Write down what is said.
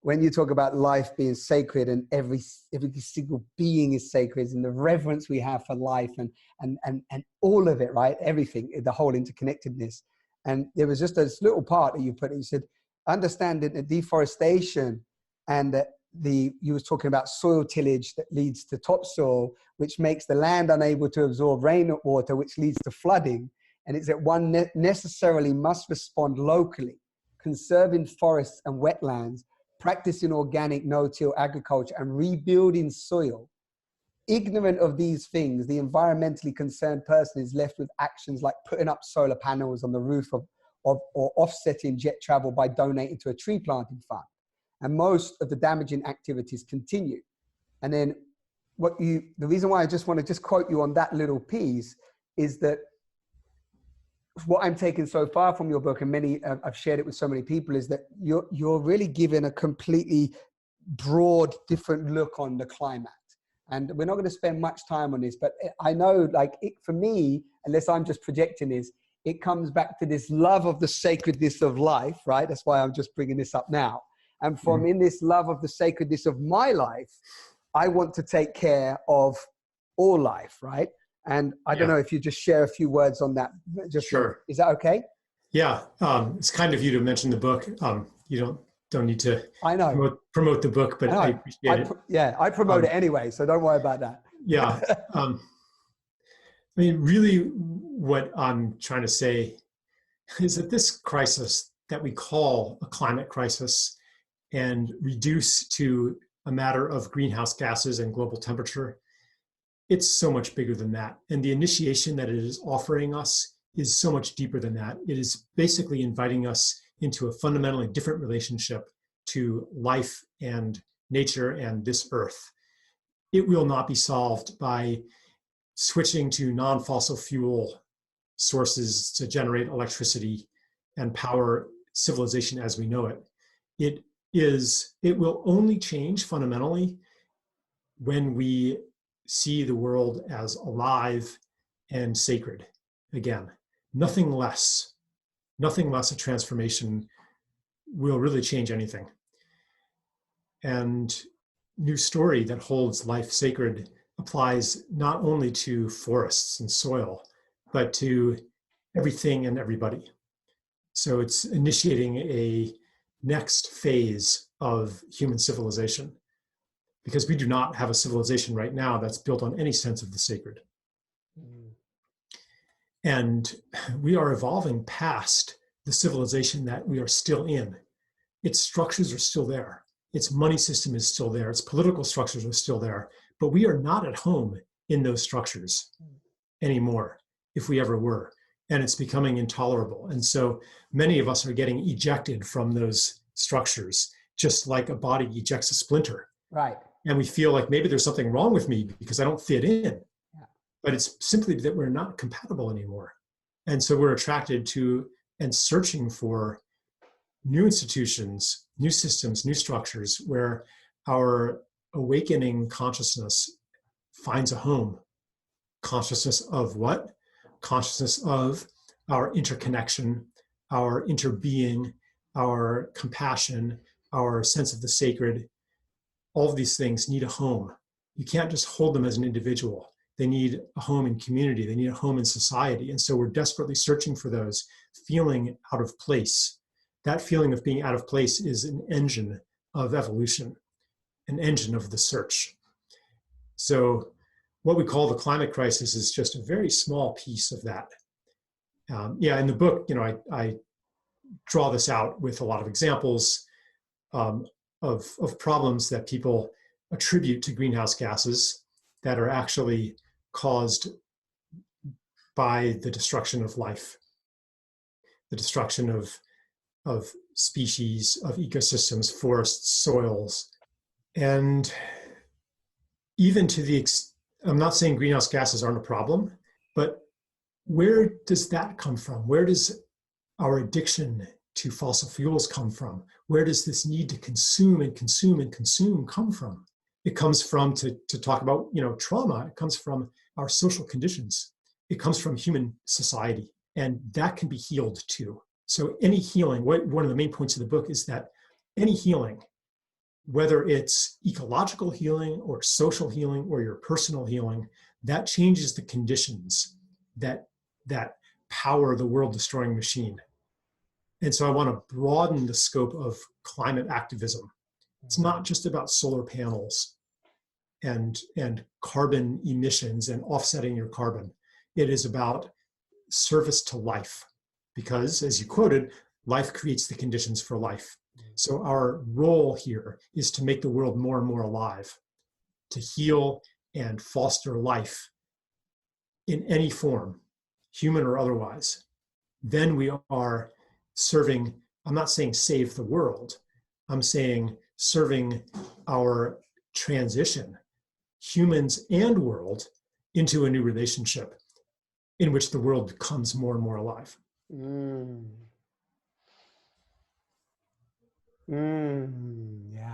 when you talk about life being sacred and every single being is sacred, and the reverence we have for life and all of it, right? Everything, the whole interconnectedness. And there was just this little part that you put in, you said, understanding the deforestation and that you was talking about soil tillage that leads to topsoil, which makes the land unable to absorb rainwater, which leads to flooding. And it's that one necessarily must respond locally, conserving forests and wetlands, practicing organic no-till agriculture, and rebuilding soil. Ignorant of these things, the environmentally concerned person is left with actions like putting up solar panels on the roof or offsetting jet travel by donating to a tree planting fund. And most of the damaging activities continue. And then the reason why I just want to just quote you on that little piece is that what I'm taking so far from your book, and many, I've shared it with so many people, is that you're really giving a completely broad, different look on the climate. And we're not going to spend much time on this, but I know, for me, unless I'm just projecting this, it comes back to this love of the sacredness of life, right? That's why I'm just bringing this up now. And from in this love of the sacredness of my life, I want to take care of all life, right? And I don't know if you just share a few words on that. Just sure. Is that okay? Yeah, it's kind of you to mention the book. You don't need to I know. promote the book, but I appreciate it. I promote it anyway, so don't worry about that. Yeah. I mean, really what I'm trying to say is that this crisis that we call a climate crisis and reduce to a matter of greenhouse gases and global temperature, it's so much bigger than that. And the initiation that it is offering us is so much deeper than that. It is basically inviting us into a fundamentally different relationship to life and nature and this earth. It will not be solved by switching to non-fossil fuel sources to generate electricity and power civilization as we know it. It will only change fundamentally when we see the world as alive and sacred again. Nothing less a transformation will really change anything. And New Story that holds life sacred applies not only to forests and soil, but to everything and everybody. So it's initiating a next phase of human civilization, because we do not have a civilization right now that's built on any sense of the sacred. And we are evolving past the civilization that we are still in. Its structures are still there. Its money system is still there. Its political structures are still there. But we are not at home in those structures anymore, if we ever were. And it's becoming intolerable. And so many of us are getting ejected from those structures, just like a body ejects a splinter. Right. And we feel like maybe there's something wrong with me because I don't fit in. But it's simply that we're not compatible anymore. And so we're attracted to and searching for new institutions, new systems, new structures where our awakening consciousness finds a home. Consciousness of what? Consciousness of our interconnection, our interbeing, our compassion, our sense of the sacred. All of these things need a home. You can't just hold them as an individual. They need a home in community. They need a home in society. And so we're desperately searching for those, feeling out of place. That feeling of being out of place is an engine of evolution, an engine of the search. So what we call the climate crisis is just a very small piece of that. In the book, I draw this out with a lot of examples of problems that people attribute to greenhouse gases that are actually caused by the destruction of life, the destruction of species, of ecosystems, forests, soils. And even to I'm not saying greenhouse gases aren't a problem, but where does that come from? Where does our addiction to fossil fuels come from? Where does this need to consume and consume and consume come from? It comes from, to talk about, trauma, it comes from our social conditions. It comes from human society, and that can be healed too. So any healing, one of the main points of the book is that any healing whether it's ecological healing or social healing or your personal healing, that changes the conditions that power the world destroying machine. And so I want to broaden the scope of climate activism. It's not just about solar panels and carbon emissions and offsetting your carbon. It is about service to life, because as you quoted, life creates the conditions for life. So our role here is to make the world more and more alive, to heal and foster life in any form, human or otherwise. Then we are serving, I'm not saying save the world, I'm saying serving our transition, humans and world, into a new relationship in which the world becomes more and more alive. Yeah.